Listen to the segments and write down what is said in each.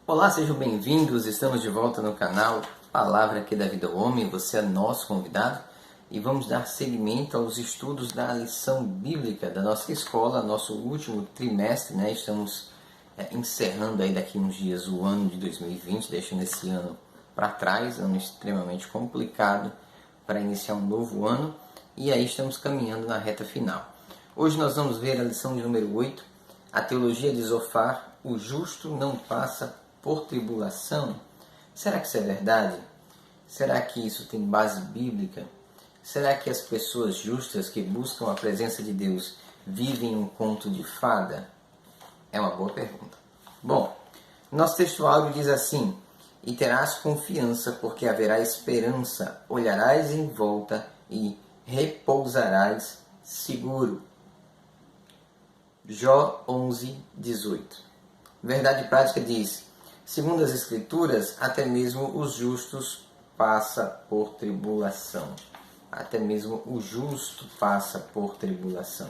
Olá, sejam bem-vindos. Estamos de volta no canal Palavra aqui da Vida ao Homem. Você é nosso convidado e vamos dar seguimento aos estudos da lição bíblica da nossa escola, nosso último trimestre, né? Estamos encerrando aí daqui uns dias o ano de 2020, deixando esse ano para trás, ano extremamente complicado para iniciar um novo ano, e aí estamos caminhando na reta final. Hoje nós vamos ver a lição de número 8, a teologia de Zofar: o justo não passa por tribulação. Será que isso é verdade? Será que isso tem base bíblica? Será que as pessoas justas que buscam a presença de Deus vivem um conto de fada? É uma boa pergunta. Bom, nosso texto áudio diz assim: e terás confiança, porque haverá esperança, olharás em volta e repousarás seguro. Jó 11, 18. Verdade prática diz: segundo as Escrituras, até mesmo os justos passa por tribulação. Até mesmo o justo passa por tribulação.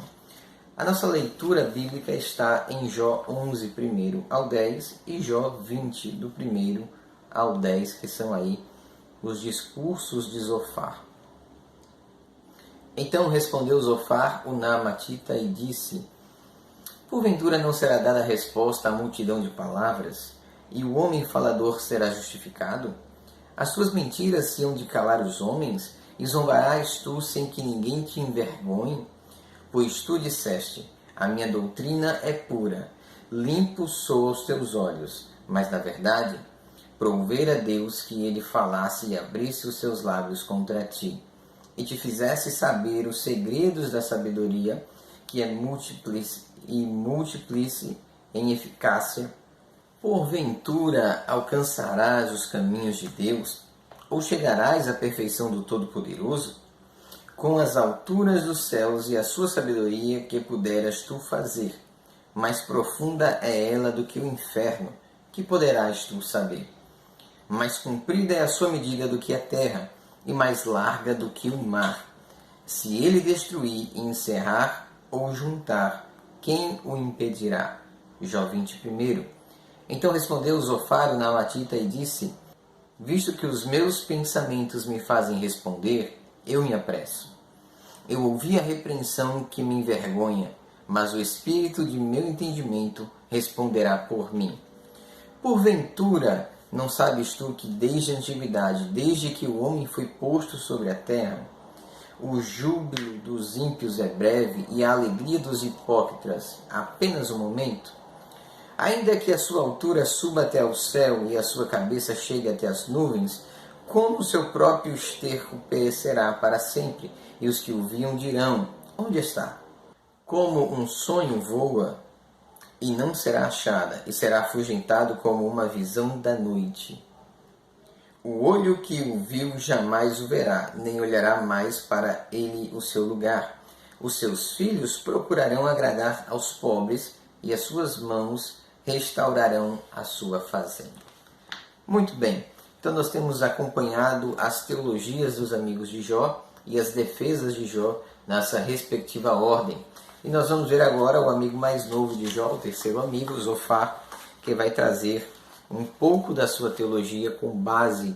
A nossa leitura bíblica está em Jó 11, 1 ao 10, e Jó 20, do 1 ao 10, que são aí os discursos de Zofar. Então respondeu Zofar, o Naamatita, e disse: porventura não será dada resposta à multidão de palavras, e o homem falador será justificado? As suas mentiras se hão de calar os homens, e zombarás tu sem que ninguém te envergonhe? Pois tu disseste: a minha doutrina é pura, limpo sou aos teus olhos. Mas na verdade, provera Deus que ele falasse e abrisse os seus lábios contra ti, e te fizesse saber os segredos da sabedoria, que é múltiplice em eficácia. Porventura alcançarás os caminhos de Deus, ou chegarás à perfeição do Todo-Poderoso? Com as alturas dos céus e a sua sabedoria, que puderas tu fazer, mais profunda é ela do que o inferno, que poderás tu saber? Mais comprida é a sua medida do que a terra, e mais larga do que o mar. Se ele destruir e encerrar ou juntar, quem o impedirá? Jó 21. Então respondeu Zofar, o Naamatita, e disse: visto que os meus pensamentos me fazem responder, eu me apresso. Eu ouvi a repreensão que me envergonha, mas o espírito de meu entendimento responderá por mim. Porventura, não sabes tu que desde a antiguidade, desde que o homem foi posto sobre a terra, o júbilo dos ímpios é breve e a alegria dos hipócritas apenas um momento? Ainda que a sua altura suba até ao céu e a sua cabeça chegue até as nuvens, como o seu próprio esterco perecerá para sempre, e os que o viam dirão: onde está? Como um sonho voa, e não será achada, e será afugentado como uma visão da noite. O olho que o viu jamais o verá, nem olhará mais para ele o seu lugar. Os seus filhos procurarão agradar aos pobres, e as suas mãos restaurarão a sua fazenda. Muito bem, então nós temos acompanhado as teologias dos amigos de Jó e as defesas de Jó nessa respectiva ordem. E nós vamos ver agora o amigo mais novo de Jó, o terceiro amigo, Zofar, que vai trazer um pouco da sua teologia com base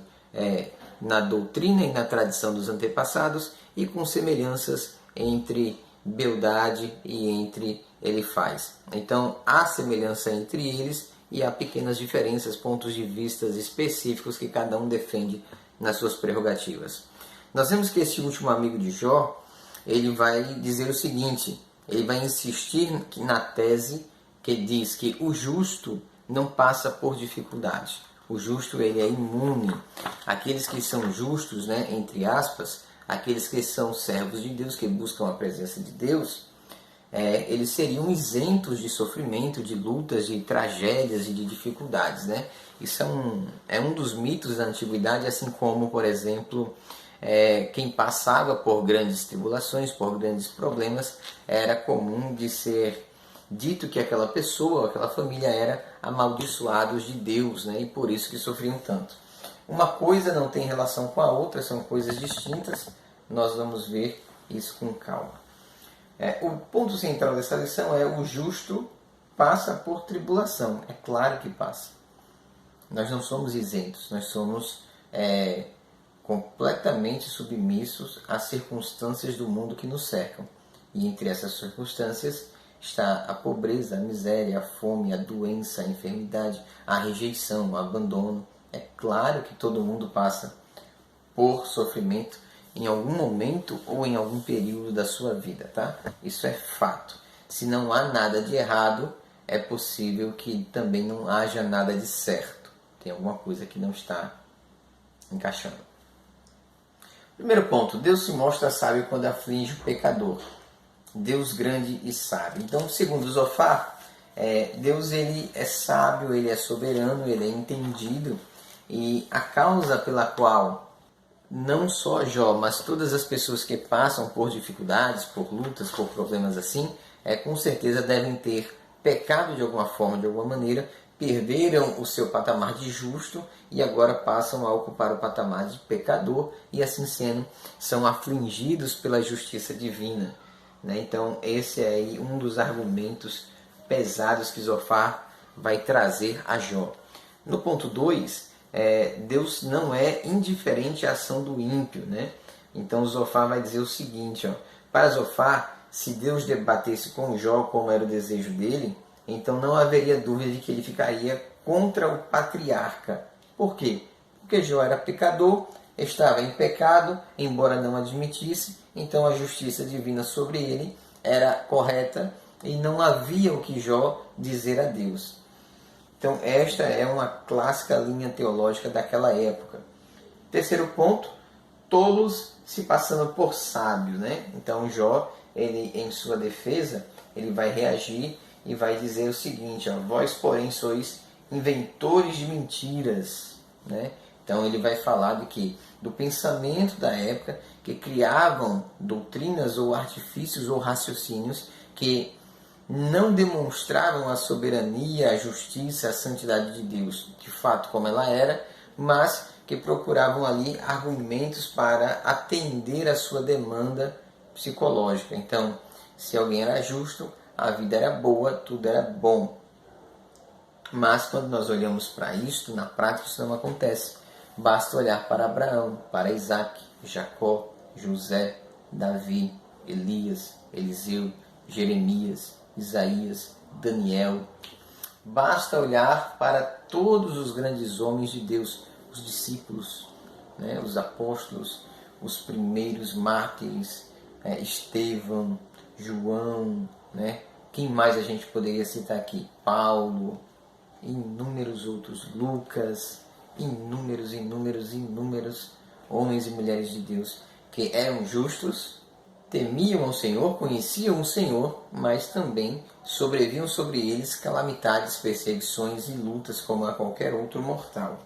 na doutrina e na tradição dos antepassados e com semelhanças entre Bildade e entre Elifaz. Então há semelhança entre eles e há pequenas diferenças, pontos de vista específicos que cada um defende nas suas prerrogativas. Nós vemos que este último amigo de Jó, ele vai dizer o seguinte: ele vai insistir na tese que diz que o justo não passa por dificuldade. O justo, ele é imune. Aqueles que são justos, né, entre aspas, aqueles que são servos de Deus, que buscam a presença de Deus, eles seriam isentos de sofrimento, de lutas, de tragédias e de dificuldades, né? Isso é um dos mitos da antiguidade, assim como, por exemplo, quem passava por grandes tribulações, por grandes problemas, era comum de ser dito que aquela pessoa, aquela família era amaldiçoados de Deus, né? E por isso que sofriam tanto. Uma coisa não tem relação com a outra, são coisas distintas, nós vamos ver isso com calma. O ponto central dessa lição é: o justo passa por tribulação. É claro que passa. Nós não somos isentos, nós somos completamente submissos às circunstâncias do mundo que nos cercam. E entre essas circunstâncias está a pobreza, a miséria, a fome, a doença, a enfermidade, a rejeição, o abandono. É claro que todo mundo passa por sofrimento em algum momento ou em algum período da sua vida, tá? Isso é fato. Se não há nada de errado, é possível que também não haja nada de certo. Tem alguma coisa que não está encaixando. Primeiro ponto, Deus se mostra sábio quando aflige o pecador. Deus grande e sábio. Então, segundo Zofar, Deus ele é sábio, ele é soberano, ele é entendido. E a causa pela qual não só Jó, mas todas as pessoas que passam por dificuldades, por lutas, por problemas assim, com certeza devem ter pecado de alguma forma, de alguma maneira, perderam o seu patamar de justo e agora passam a ocupar o patamar de pecador e assim sendo, são afligidos pela justiça divina. Então esse é aí um dos argumentos pesados que Zofar vai trazer a Jó. No ponto 2, Deus não é indiferente à ação do ímpio. Então Zofar vai dizer o seguinte, para Zofar, se Deus debatesse com Jó como era o desejo dele, então não haveria dúvida de que ele ficaria contra o patriarca. Por quê? Porque Jó era pecador, estava em pecado, embora não admitisse, então a justiça divina sobre ele era correta e não havia o que Jó dizer a Deus. Então esta é uma clássica linha teológica daquela época. Terceiro ponto, tolos se passando por sábios. Então Jó, ele, em sua defesa, ele vai reagir e vai dizer o seguinte, vós porém sois inventores de mentiras. Então ele vai falar do pensamento da época, que criavam doutrinas ou artifícios ou raciocínios que não demonstravam a soberania, a justiça, a santidade de Deus, de fato como ela era, mas que procuravam ali argumentos para atender a sua demanda psicológica. Então, se alguém era justo, a vida era boa, tudo era bom. Mas quando nós olhamos para isto, na prática isso não acontece. Basta olhar para Abraão, para Isaac, Jacó, José, Davi, Elias, Eliseu, Jeremias, Isaías, Daniel. Basta olhar para todos os grandes homens de Deus, os discípulos, os apóstolos, os primeiros mártires, Estevão, João, quem mais a gente poderia citar aqui? Paulo, inúmeros outros, Lucas, inúmeros homens e mulheres de Deus que eram justos, temiam ao Senhor, conheciam o Senhor, mas também sobrevinham sobre eles calamidades, perseguições e lutas como a qualquer outro mortal.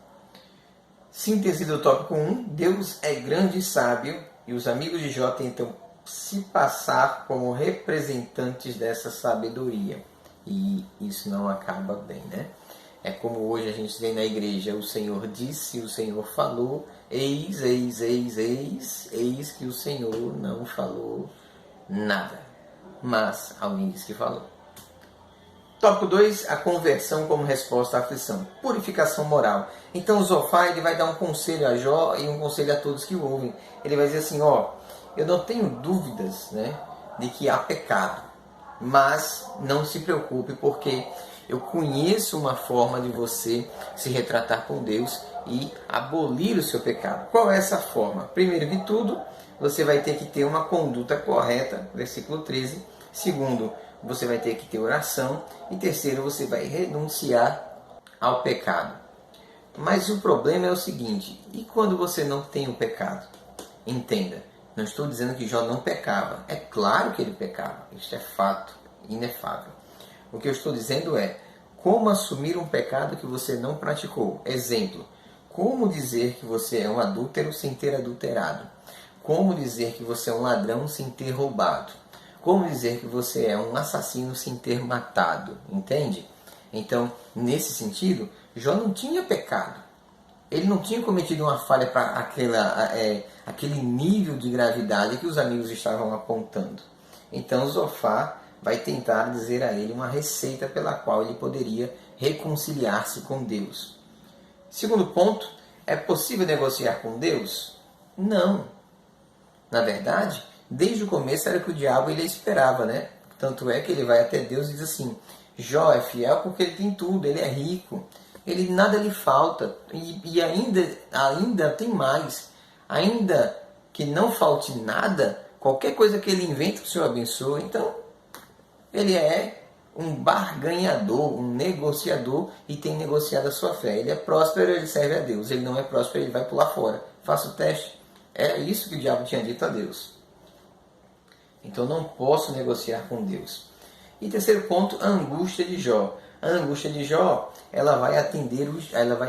Síntese do tópico 1, Deus é grande e sábio e os amigos de Jó tentam se passar como representantes dessa sabedoria. E isso não acaba bem, É como hoje a gente vê na igreja, o Senhor disse, o Senhor falou, eis que o Senhor não falou nada. Mas alguém disse que falou. Tópico 2, a conversão como resposta à aflição. Purificação moral. Então o Zofar ele vai dar um conselho a Jó e um conselho a todos que o ouvem. Ele vai dizer assim, eu não tenho dúvidas de que há pecado, mas não se preocupe porque eu conheço uma forma de você se retratar com Deus e abolir o seu pecado. Qual é essa forma? Primeiro de tudo, você vai ter que ter uma conduta correta, versículo 13. Segundo, você vai ter que ter oração. E terceiro, você vai renunciar ao pecado. Mas o problema é o seguinte, e quando você não tem o pecado? Entenda, não estou dizendo que Jó não pecava. É claro que ele pecava, isso é fato, inefável. O que eu estou dizendo é como assumir um pecado que você não praticou. Exemplo, como dizer que você é um adúltero sem ter adulterado? Como dizer que você é um ladrão sem ter roubado? Como dizer que você é um assassino sem ter matado? Entende? Então, nesse sentido, Jó não tinha pecado. Ele não tinha cometido uma falha para aquele nível de gravidade que os amigos estavam apontando. Então, Zofar vai tentar dizer a ele uma receita pela qual ele poderia reconciliar-se com Deus. Segundo ponto, é possível negociar com Deus? Não. Na verdade, desde o começo era o que o diabo ele esperava, né? Tanto é que ele vai até Deus e diz assim: Jó é fiel porque ele tem tudo, ele é rico, ele nada lhe falta e ainda tem mais. Ainda que não falte nada, qualquer coisa que ele inventa o Senhor abençoa. Então, ele é um barganhador, um negociador e tem negociado a sua fé. Ele é próspero, ele serve a Deus. Ele não é próspero, ele vai pular fora. Faça o teste. É isso que o diabo tinha dito a Deus. Então não posso negociar com Deus. E terceiro ponto, a angústia de Jó. A angústia de Jó, ela vai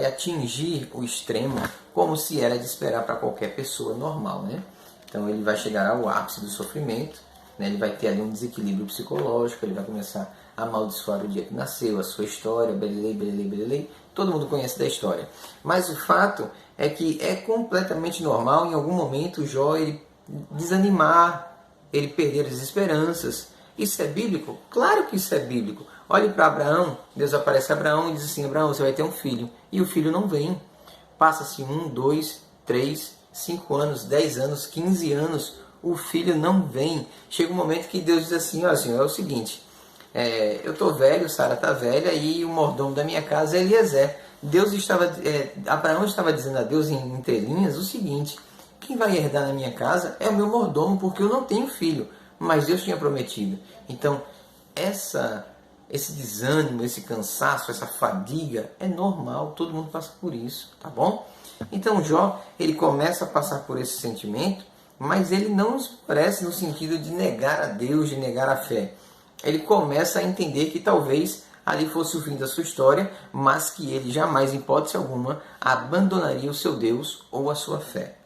atingir o extremo, como se era de esperar para qualquer pessoa normal, né? Então ele vai chegar ao ápice do sofrimento, né? Ele vai ter ali um desequilíbrio psicológico, ele vai começar a amaldiçoar o dia que nasceu, a sua história, belelei, belelei, belelei. Todo mundo conhece da história. Mas o fato é que é completamente normal em algum momento Jó ele desanimar, ele perder as esperanças. Isso é bíblico? Claro que isso é bíblico. Olhe para Abraão, Deus aparece a Abraão e diz assim: Abraão, você vai ter um filho. E o filho não vem. Passa-se 1, 2, 3, 5 anos, 10 anos, 15 anos, o filho não vem. Chega um momento que Deus diz assim: olha, Senhor, é o seguinte, eu estou velho, Sara está velha e o mordomo da minha casa é Eliezer. Abraão estava dizendo a Deus em entrelinhas o seguinte: quem vai herdar na minha casa é o meu mordomo, porque eu não tenho filho, mas Deus tinha prometido. Então, esse desânimo, esse cansaço, essa fadiga é normal, todo mundo passa por isso, tá bom? Então Jó, ele começa a passar por esse sentimento, mas ele não esclarece no sentido de negar a Deus, de negar a fé. Ele começa a entender que talvez ali fosse o fim da sua história, mas que ele jamais, em hipótese alguma, abandonaria o seu Deus ou a sua fé.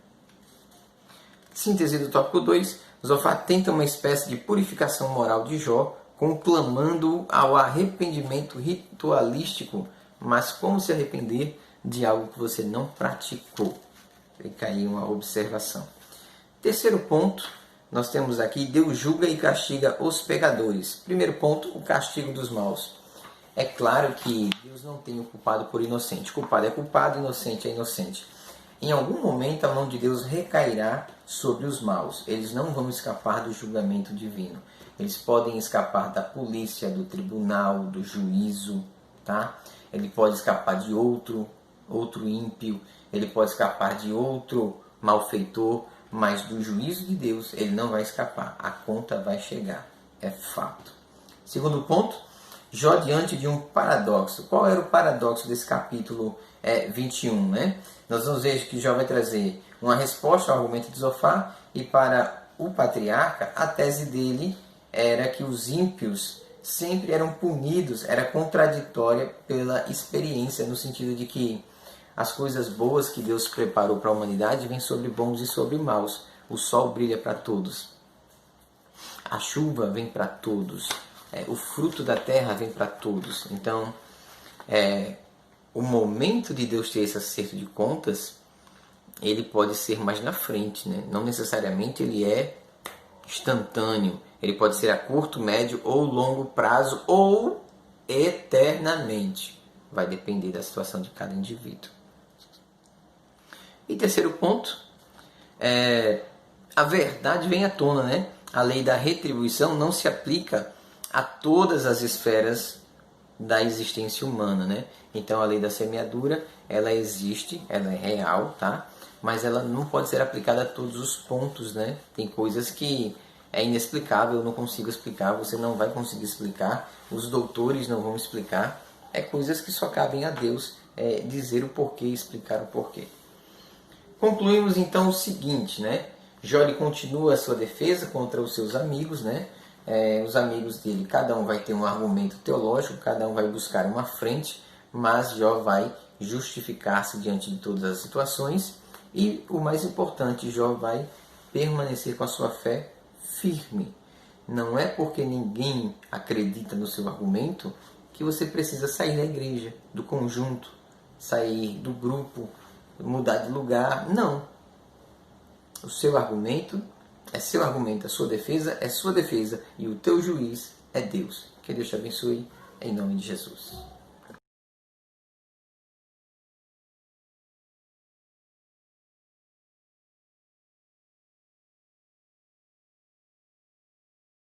Síntese do tópico 2, Zofar tenta uma espécie de purificação moral de Jó, conclamando ao arrependimento ritualístico, mas como se arrepender de algo que você não praticou? Fica aí uma observação. Terceiro ponto, nós temos aqui: Deus julga e castiga os pecadores. Primeiro ponto, o castigo dos maus. É claro que Deus não tem o culpado por inocente. Culpado é culpado, inocente é inocente. Em algum momento a mão de Deus recairá sobre os maus. Eles não vão escapar do julgamento divino. Eles podem escapar da polícia, do tribunal, do juízo, tá? Ele pode escapar de outro ímpio, ele pode escapar de outro malfeitor, mas do juízo de Deus ele não vai escapar. A conta vai chegar, é fato. Segundo ponto, Jó diante de um paradoxo. Qual era o paradoxo desse capítulo 21, né? Nós vamos ver que Jó vai trazer uma resposta ao argumento de Zofar, e para o patriarca, a tese dele era que os ímpios sempre eram punidos, era contraditória pela experiência, no sentido de que as coisas boas que Deus preparou para a humanidade vêm sobre bons e sobre maus. O sol brilha para todos, a chuva vem para todos, o fruto da terra vem para todos. Então, o momento de Deus ter esse acerto de contas, ele pode ser mais na frente, né? Não necessariamente ele é instantâneo. Ele pode ser a curto, médio ou longo prazo, ou eternamente. Vai depender da situação de cada indivíduo. E terceiro ponto, a verdade vem à tona, né? A lei da retribuição não se aplica a todas as esferas da existência humana, né? Então a lei da semeadura, ela existe, ela é real, tá? Mas ela não pode ser aplicada a todos os pontos, né? Tem coisas que é inexplicável, eu não consigo explicar, você não vai conseguir explicar, os doutores não vão explicar, é coisas que só cabem a Deus dizer o porquê, explicar o porquê. Concluímos então o seguinte, né? Jó ele continua a sua defesa contra os seus amigos, né? Os amigos dele, cada um vai ter um argumento teológico, cada um vai buscar uma frente, mas Jó vai justificar-se diante de todas as situações e, o mais importante, Jó vai permanecer com a sua fé firme. Não é porque ninguém acredita no seu argumento que você precisa sair da igreja, do conjunto, sair do grupo, mudar de lugar. Não. O seu argumento é seu argumento, a sua defesa é sua defesa e o teu juiz é Deus. Que Deus te abençoe, em nome de Jesus.